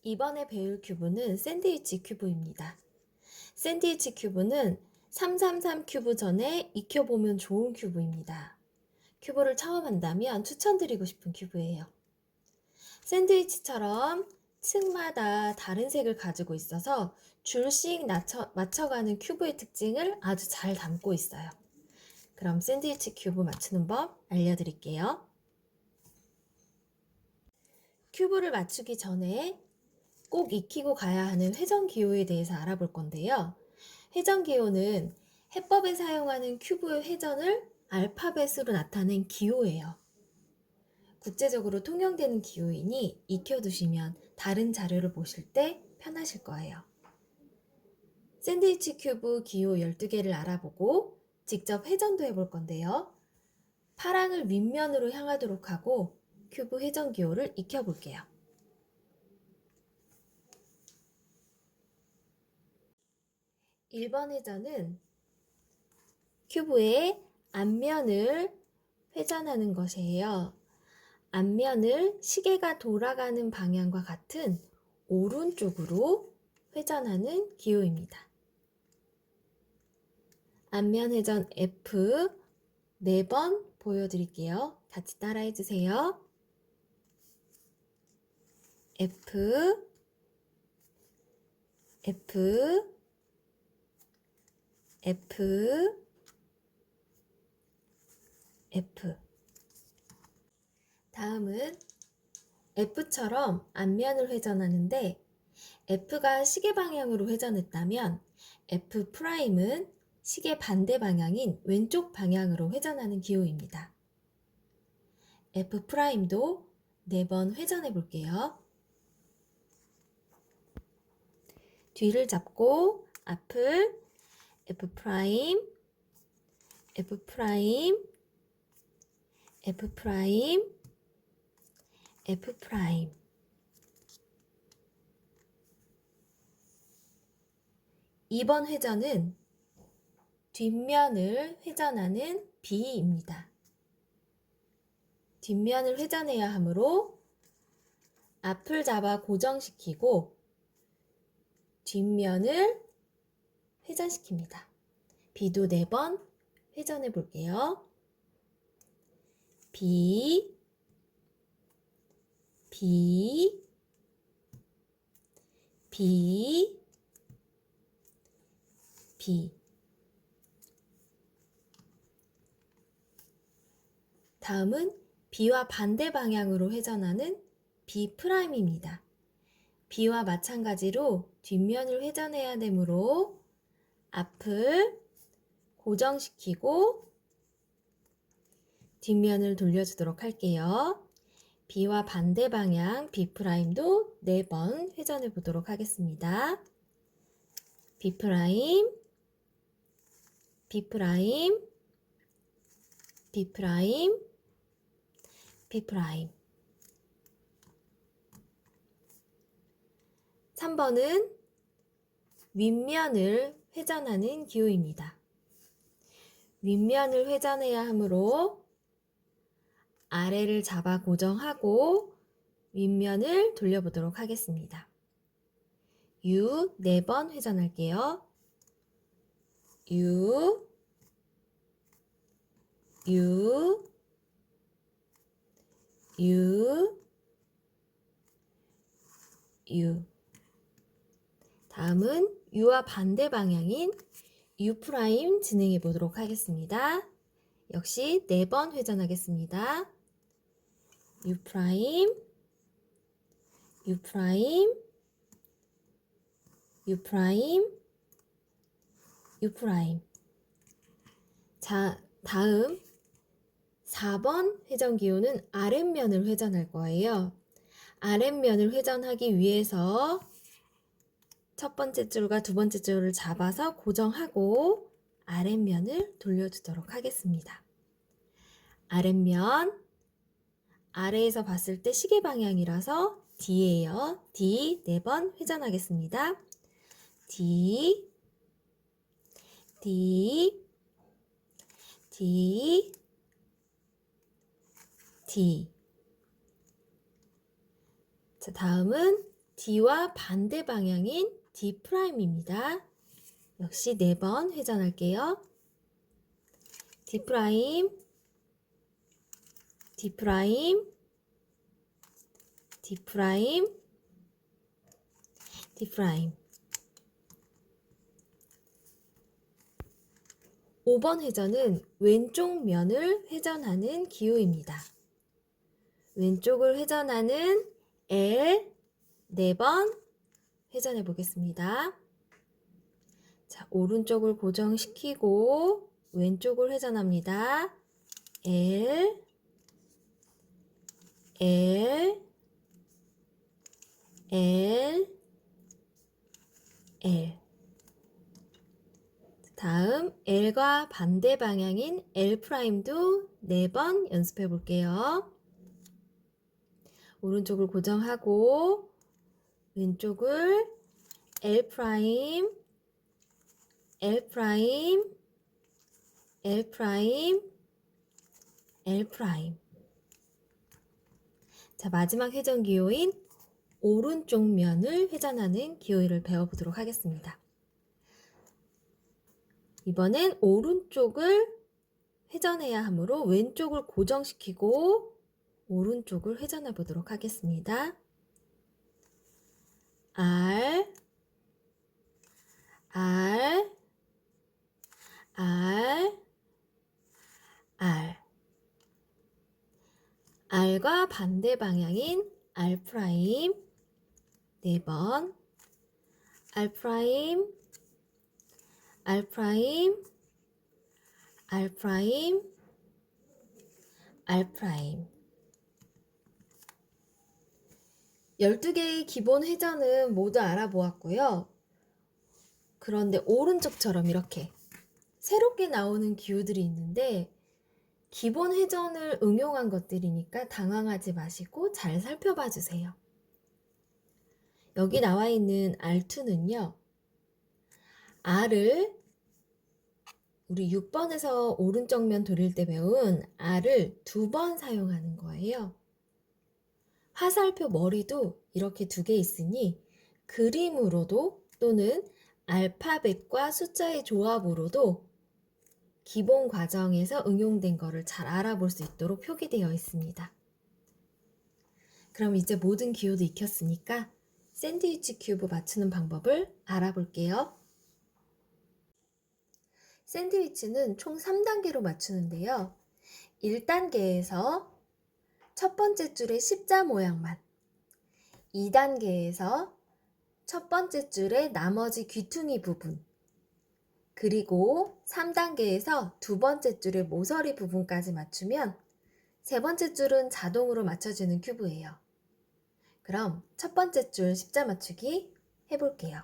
이번에 배울 큐브는 샌드위치 큐브입니다. 샌드위치 큐브는 333 큐브 전에 익혀보면 좋은 큐브입니다. 큐브를 처음 한다면 추천드리고 싶은 큐브예요. 샌드위치처럼 층마다 다른 색을 가지고 있어서 줄씩 맞춰가는 큐브의 특징을 아주 잘 담고 있어요. 그럼 샌드위치 큐브 맞추는 법 알려드릴게요. 큐브를 맞추기 전에 꼭 익히고 가야 하는 회전기호에 대해서 알아볼 건데요. 회전기호는 해법에 사용하는 큐브의 회전을 알파벳으로 나타낸 기호예요. 국제적으로 통용되는 기호이니 익혀두시면 다른 자료를 보실 때 편하실 거예요. 샌드위치 큐브 기호 12개를 알아보고 직접 회전도 해볼 건데요. 파랑을 윗면으로 향하도록 하고 큐브 회전 기호를 익혀볼게요. 1번 회전은 큐브의 앞면을 회전하는 것이에요. 앞면을 시계가 돌아가는 방향과 같은 오른쪽으로 회전하는 기호입니다. 앞면 회전 F 4번 보여드릴게요. 같이 따라해 주세요. F, F, F, F. 다음은 F처럼 앞면을 회전하는데 F가 시계 방향으로 회전했다면 F'은 시계 반대 방향인 왼쪽 방향으로 회전하는 기호입니다. F'도 4번 회전해 볼게요. 뒤를 잡고 앞을 F', F', F', F'. 2번 회전은 뒷면을 회전하는 B입니다. 뒷면을 회전해야 하므로 앞을 잡아 고정시키고 뒷면을 회전시킵니다. B도 4번 회전해 볼게요. B, B, B, B. 다음은 B와 반대 방향으로 회전하는 B'입니다. B와 마찬가지로 뒷면을 회전해야 되므로 앞을 고정시키고 뒷면을 돌려주도록 할게요. B와 반대 방향 B'도 4번 회전해 보도록 하겠습니다. B', B', B', B'. 3번은 윗면을 회전하는 기호입니다. 윗면을 회전해야 하므로 아래를 잡아 고정하고 윗면을 돌려보도록 하겠습니다. U 4번 회전할게요. U, U, U, U. 다음은 U와 반대 방향인 U' 진행해 보도록 하겠습니다. 역시 4번 회전하겠습니다. U', U', U', U'. 자, 다음 4번 회전 기호는 아랫면을 회전할 거예요. 아랫면을 회전하기 위해서 첫 번째 줄과 두 번째 줄을 잡아서 고정하고 아랫면을 돌려주도록 하겠습니다. 아랫면, 아래에서 봤을 때 시계 방향이라서 D예요. D 4번 회전하겠습니다. D, D, D, D. 자, 다음은 D와 반대 방향인 D'입니다. 역시 4번 회전할게요. D', D', D', D'. 5번 회전은 왼쪽 면을 회전하는 기호입니다. 왼쪽을 회전하는 L 4번 회전해 보겠습니다. 자, 오른쪽을 고정시키고 왼쪽을 회전합니다. L, L, L, L. 다음 L과 반대 방향인 L'도 4번 연습해 볼게요. 오른쪽을 고정하고 왼쪽을 L', L', L', L'. 자, 마지막 회전 기호인 오른쪽 면을 회전하는 기호를 배워보도록 하겠습니다. 이번엔 오른쪽을 회전해야 하므로 왼쪽을 고정시키고 오른쪽을 회전해 보도록 하겠습니다. R, R, R, R. R과 반대 방향인 R', 4번, R', R', R', R'. 12개의 기본 회전은 모두 알아보았고요. 그런데 오른쪽처럼 이렇게 새롭게 나오는 기호들이 있는데 기본 회전을 응용한 것들이니까 당황하지 마시고 잘 살펴봐 주세요. 여기 나와 있는 R2는요. R을 우리 6번에서 오른쪽 면 돌릴 때 배운 R을 2번 사용하는 거예요. 화살표 머리도 이렇게 2개 있으니 그림으로도 또는 알파벳과 숫자의 조합으로도 기본 과정에서 응용된 거를 잘 알아볼 수 있도록 표기되어 있습니다. 그럼 이제 모든 기호도 익혔으니까 샌드위치 큐브 맞추는 방법을 알아볼게요. 샌드위치는 총 3단계로 맞추는데요. 1단계에서 첫 번째 줄의 십자 모양만, 2단계에서 첫 번째 줄의 나머지 귀퉁이 부분, 그리고 3단계에서 두 번째 줄의 모서리 부분까지 맞추면 세 번째 줄은 자동으로 맞춰지는 큐브예요. 그럼 첫 번째 줄 십자 맞추기 해볼게요.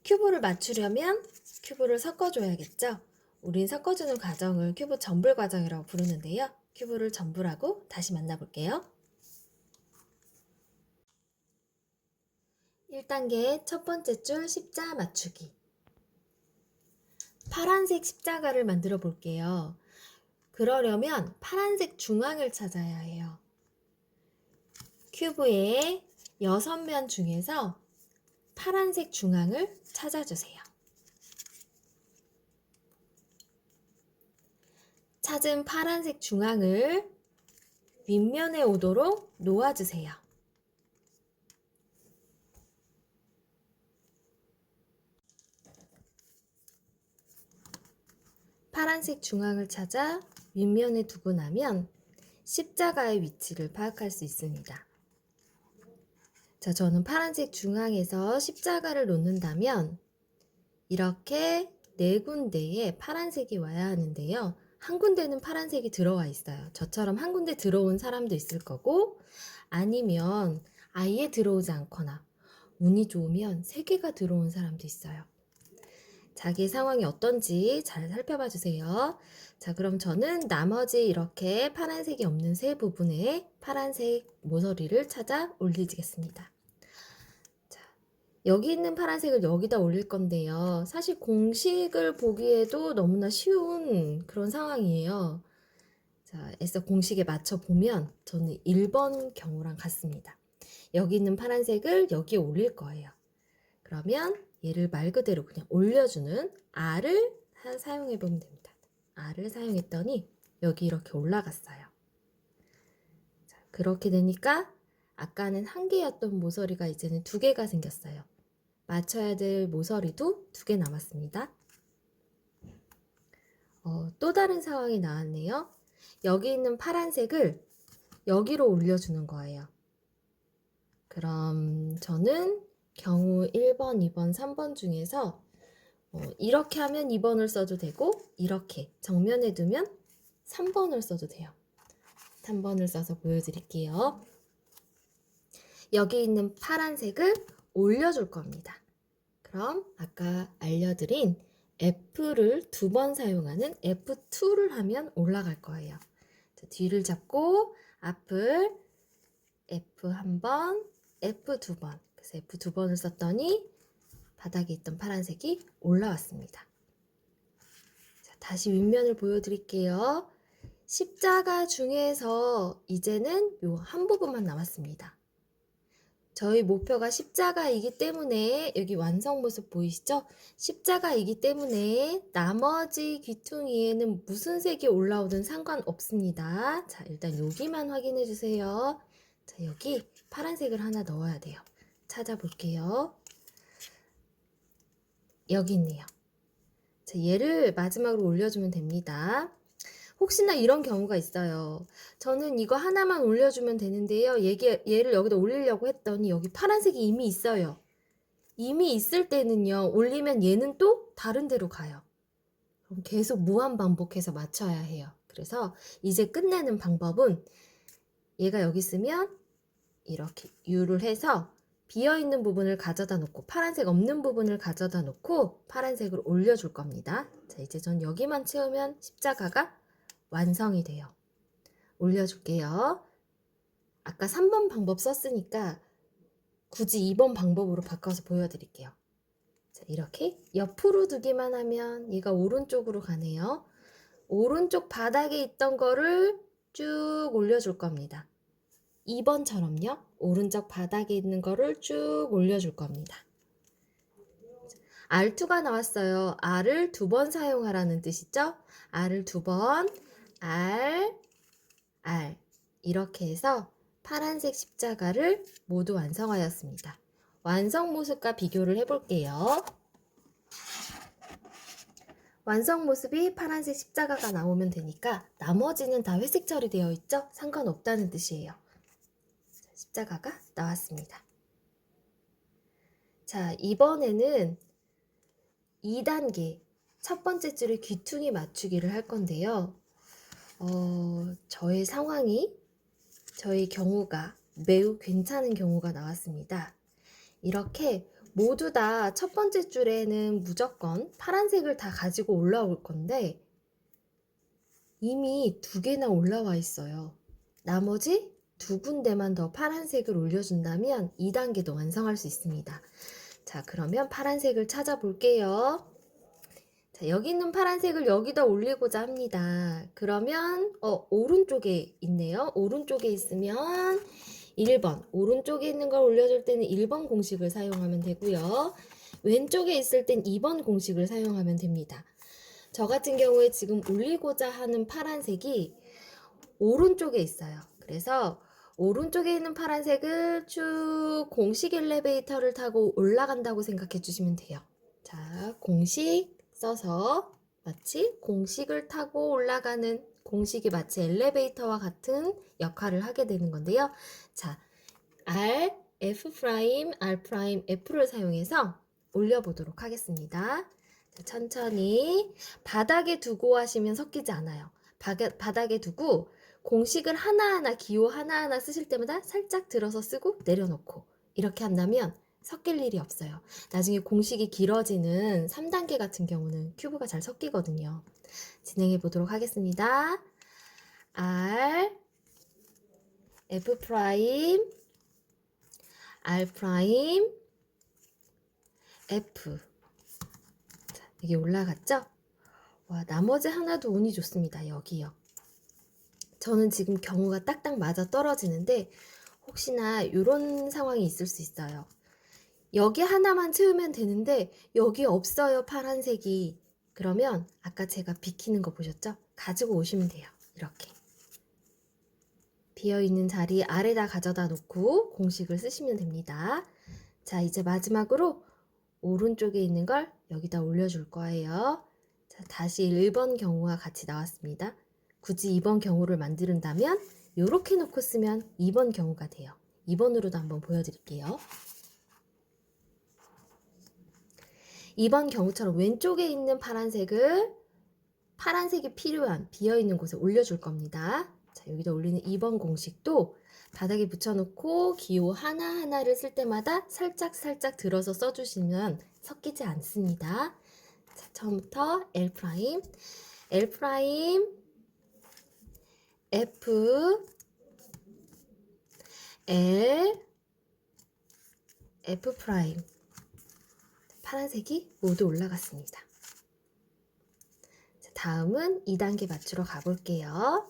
큐브를 맞추려면 큐브를 섞어줘야겠죠? 우린 섞어주는 과정을 큐브 전불 과정이라고 부르는데요. 큐브를 전불하고 다시 만나볼게요. 1단계 첫 번째 줄 십자 맞추기. 파란색 십자가를 만들어 볼게요. 그러려면 파란색 중앙을 찾아야 해요. 큐브의 6면 중에서 파란색 중앙을 찾아주세요. 찾은 파란색 중앙을 윗면에 오도록 놓아주세요. 파란색 중앙을 찾아 윗면에 두고 나면 십자가의 위치를 파악할 수 있습니다. 자, 저는 파란색 중앙에서 십자가를 놓는다면 이렇게 4군데에 파란색이 와야 하는데요. 한 군데는 파란색이 들어와 있어요. 저처럼 한 군데 들어온 사람도 있을 거고 아니면 아예 들어오지 않거나 운이 좋으면 3개가 들어온 사람도 있어요. 자기 상황이 어떤지 잘 살펴봐 주세요. 자, 그럼 저는 나머지 이렇게 파란색이 없는 세 부분에 파란색 모서리를 찾아 올리겠습니다. 자, 여기 있는 파란색을 여기다 올릴 건데요. 사실 공식을 보기에도 너무나 쉬운 그런 상황이에요. 자, 애써 공식에 맞춰 보면 저는 1번 경우랑 같습니다. 여기 있는 파란색을 여기에 올릴 거예요. 그러면 얘를 말 그대로 그냥 올려주는 R을 사용해 보면 됩니다. R을 사용했더니 여기 이렇게 올라갔어요. 자, 그렇게 되니까 아까는 한 개였던 모서리가 이제는 두 개가 생겼어요. 맞춰야 될 모서리도 두 개 남았습니다. 또 다른 상황이 나왔네요. 여기 있는 파란색을 여기로 올려주는 거예요. 그럼 저는 경우 1번, 2번, 3번 중에서 이렇게 하면 2번을 써도 되고 이렇게 정면에 두면 3번을 써도 돼요. 3번을 써서 보여드릴게요. 여기 있는 파란색을 올려줄 겁니다. 그럼 아까 알려드린 F를 두 번 사용하는 F2를 하면 올라갈 거예요. 자, 뒤를 잡고 앞을 F 한 번, F 두 번. 그래서 F 두 번을 썼더니 바닥에 있던 파란색이 올라왔습니다. 자, 다시 윗면을 보여드릴게요. 십자가 중에서 이제는 요 한 부분만 남았습니다. 저희 목표가 십자가이기 때문에 여기 완성 모습 보이시죠? 십자가이기 때문에 나머지 귀퉁이에는 무슨 색이 올라오든 상관없습니다. 자, 일단 여기만 확인해 주세요. 자, 여기 파란색을 하나 넣어야 돼요. 찾아볼게요. 여기 있네요. 자, 얘를 마지막으로 올려주면 됩니다. 혹시나 이런 경우가 있어요. 저는 이거 하나만 올려주면 되는데요. 얘를 여기다 올리려고 했더니 여기 파란색이 이미 있어요. 이미 있을 때는요. 올리면 얘는 또 다른 데로 가요. 그럼 계속 무한 반복해서 맞춰야 해요. 그래서 이제 끝내는 방법은 얘가 여기 있으면 이렇게 U를 해서 비어있는 부분을 가져다 놓고 파란색 없는 부분을 가져다 놓고 파란색을 올려줄 겁니다. 자, 이제 전 여기만 채우면 십자가가 완성이 돼요. 올려줄게요. 아까 3번 방법 썼으니까 굳이 2번 방법으로 바꿔서 보여드릴게요. 자, 이렇게 옆으로 두기만 하면 얘가 오른쪽으로 가네요. 오른쪽 바닥에 있던 거를 쭉 올려줄 겁니다. 2번처럼요. 오른쪽 바닥에 있는 거를 쭉 올려줄 겁니다. R2가 나왔어요. R을 두 번 사용하라는 뜻이죠. R을 두 번, R, R 이렇게 해서 파란색 십자가를 모두 완성하였습니다. 완성 모습과 비교를 해볼게요. 완성 모습이 파란색 십자가가 나오면 되니까 나머지는 다 회색 처리되어 있죠? 상관없다는 뜻이에요. 십자가가 나왔습니다. 자, 이번에는 2단계 첫 번째 줄에 귀퉁이 맞추기를 할 건데요. 저의 상황이, 저의 경우가 매우 괜찮은 경우가 나왔습니다. 이렇게 모두 다 첫 번째 줄에는 무조건 파란색을 다 가지고 올라올 건데 이미 두 개나 올라와 있어요. 나머지 두 군데만 더 파란색을 올려준다면 2단계도 완성할 수 있습니다. 자, 그러면 파란색을 찾아볼게요. 자, 여기 있는 파란색을 여기다 올리고자 합니다. 그러면 오른쪽에 있네요. 오른쪽에 있으면 1번 오른쪽에 있는 걸 올려줄 때는 1번 공식을 사용하면 되고요. 왼쪽에 있을 땐 2번 공식을 사용하면 됩니다. 저 같은 경우에 지금 올리고자 하는 파란색이 오른쪽에 있어요. 그래서 오른쪽에 있는 파란색을 쭉 공식 엘리베이터를 타고 올라간다고 생각해 주시면 돼요. 자, 공식 써서 마치 공식을 타고 올라가는 공식이 마치 엘리베이터와 같은 역할을 하게 되는 건데요. 자, R, F', R', F를 사용해서 올려보도록 하겠습니다. 자, 천천히 바닥에 두고 하시면 섞이지 않아요. 바닥에 두고 공식을 하나하나 기호 하나하나 쓰실 때마다 살짝 들어서 쓰고 내려놓고 이렇게 한다면 섞일 일이 없어요. 나중에 공식이 길어지는 3단계 같은 경우는 큐브가 잘 섞이거든요. 진행해 보도록 하겠습니다. R, F', R', F. 자, 이게 올라갔죠? 와, 나머지 하나도 운이 좋습니다. 여기요. 저는 지금 경우가 딱딱 맞아 떨어지는데 혹시나 이런 상황이 있을 수 있어요. 여기 하나만 채우면 되는데 여기 없어요, 파란색이. 그러면 아까 제가 비키는 거 보셨죠? 가지고 오시면 돼요. 이렇게. 비어있는 자리 아래다 가져다 놓고 공식을 쓰시면 됩니다. 자, 이제 마지막으로 오른쪽에 있는 걸 여기다 올려줄 거예요. 자, 다시 1번 경우와 같이 나왔습니다. 굳이 2번 경우를 만든다면 이렇게 놓고 쓰면 2번 경우가 돼요. 2번으로도 한번 보여드릴게요. 2번 경우처럼 왼쪽에 있는 파란색이 필요한 비어있는 곳에 올려줄 겁니다. 자, 여기다 올리는 2번 공식도 바닥에 붙여놓고 기호 하나하나를 쓸 때마다 살짝 들어서 써주시면 섞이지 않습니다. 자, 처음부터 L', F, L, F'. 파란색이 모두 올라갔습니다. 자, 다음은 2단계 맞추러 가볼게요.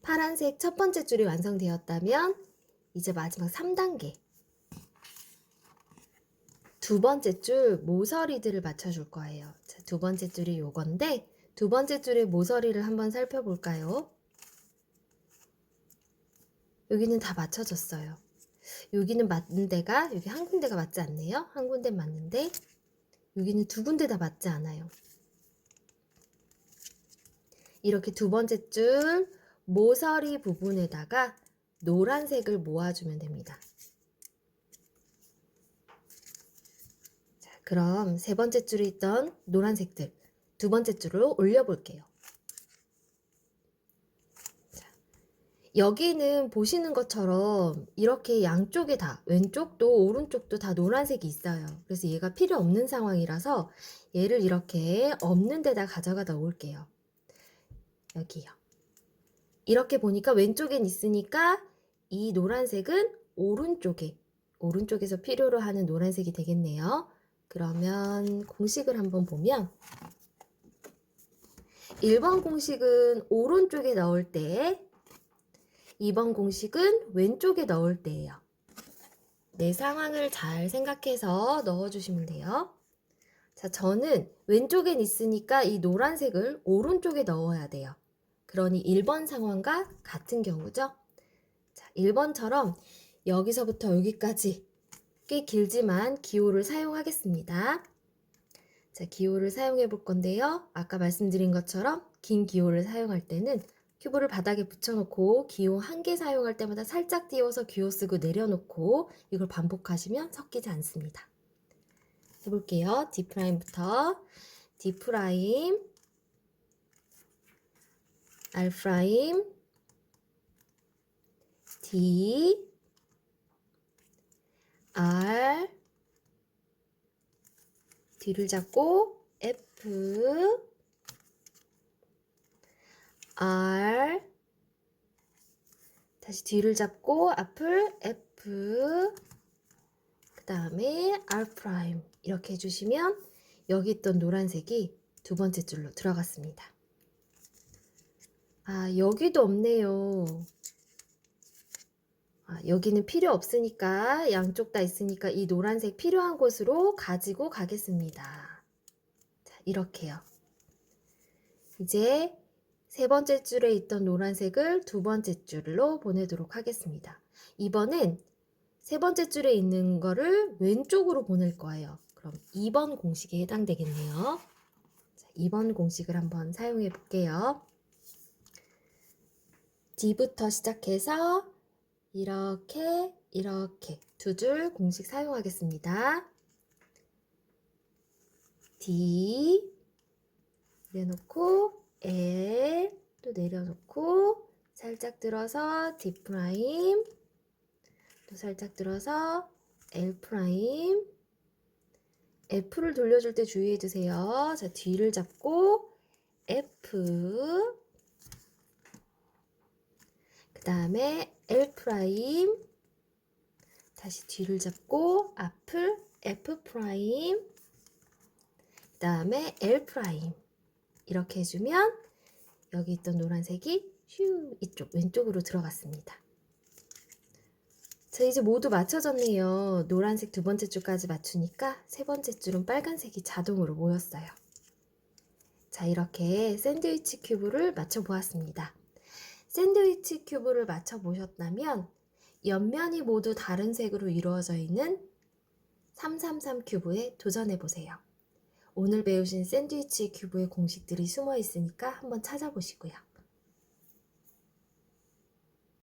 파란색 첫 번째 줄이 완성되었다면 이제 마지막 3단계 두 번째 줄 모서리들을 맞춰줄 거예요. 자, 두 번째 줄이 요건데 두 번째 줄의 모서리를 한번 살펴볼까요? 여기는 다 맞춰졌어요. 여기는 맞는 데가 여기 한 군데가 맞지 않네요. 한 군데 맞는데 여기는 두 군데 다 맞지 않아요. 이렇게 두 번째 줄 모서리 부분에다가 노란색을 모아주면 됩니다. 자, 그럼 세 번째 줄에 있던 노란색들 두 번째 줄로 올려볼게요. 자, 여기는 보시는 것처럼 이렇게 양쪽에 다 왼쪽도 오른쪽도 다 노란색이 있어요. 그래서 얘가 필요 없는 상황이라서 얘를 이렇게 없는 데다 가져가다 올게요. 여기요. 이렇게 보니까 왼쪽엔 있으니까 이 노란색은 오른쪽에서 필요로 하는 노란색이 되겠네요. 그러면 공식을 한번 보면 1번 공식은 오른쪽에 넣을 때 2번 공식은 왼쪽에 넣을 때예요. 내 상황을 잘 생각해서 넣어주시면 돼요. 자, 저는 왼쪽엔 있으니까 이 노란색을 오른쪽에 넣어야 돼요. 그러니 1번 상황과 같은 경우죠. 자, 1번처럼 여기서부터 여기까지 꽤 길지만 기호를 사용하겠습니다. 자, 기호를 사용해 볼 건데요. 아까 말씀드린 것처럼 긴 기호를 사용할 때는 큐브를 바닥에 붙여놓고 기호 한 개 사용할 때마다 살짝 띄워서 기호 쓰고 내려놓고 이걸 반복하시면 섞이지 않습니다. 해볼게요. D'부터 D', R', D, R, D를 잡고 F, R, 다시 D를 잡고 앞을 F, 그 다음에 R' 이렇게 해주시면 여기 있던 노란색이 두 번째 줄로 들어갔습니다. 아, 여기도 없네요. 여기는 필요 없으니까 양쪽 다 있으니까 이 노란색 필요한 곳으로 가지고 가겠습니다. 자, 이렇게요. 이제 세 번째 줄에 있던 노란색을 두 번째 줄로 보내도록 하겠습니다. 이번엔 세 번째 줄에 있는 거를 왼쪽으로 보낼 거예요. 그럼 2번 공식에 해당되겠네요. 자, 2번 공식을 한번 사용해 볼게요. D부터 시작해서 이렇게 두 줄 공식 사용하겠습니다. D 내려놓고 L 또 내려놓고 살짝 들어서 D', 또 살짝 들어서 L', F를 돌려줄 때 주의해 주세요. 자, D를 잡고 F, 그 다음에 L', 다시 뒤를 잡고 앞을 F', 그 다음에 L 프라임 이렇게 해주면 여기 있던 노란색이 휴 이쪽 왼쪽으로 들어갔습니다. 자, 이제 모두 맞춰졌네요. 노란색 두 번째 줄까지 맞추니까 세 번째 줄은 빨간색이 자동으로 모였어요. 자, 이렇게 샌드위치 큐브를 맞춰 보았습니다. 샌드위치 큐브를 맞춰 보셨다면 옆면이 모두 다른 색으로 이루어져 있는 333 큐브에 도전해 보세요. 오늘 배우신 샌드위치 큐브의 공식들이 숨어 있으니까 한번 찾아보시고요.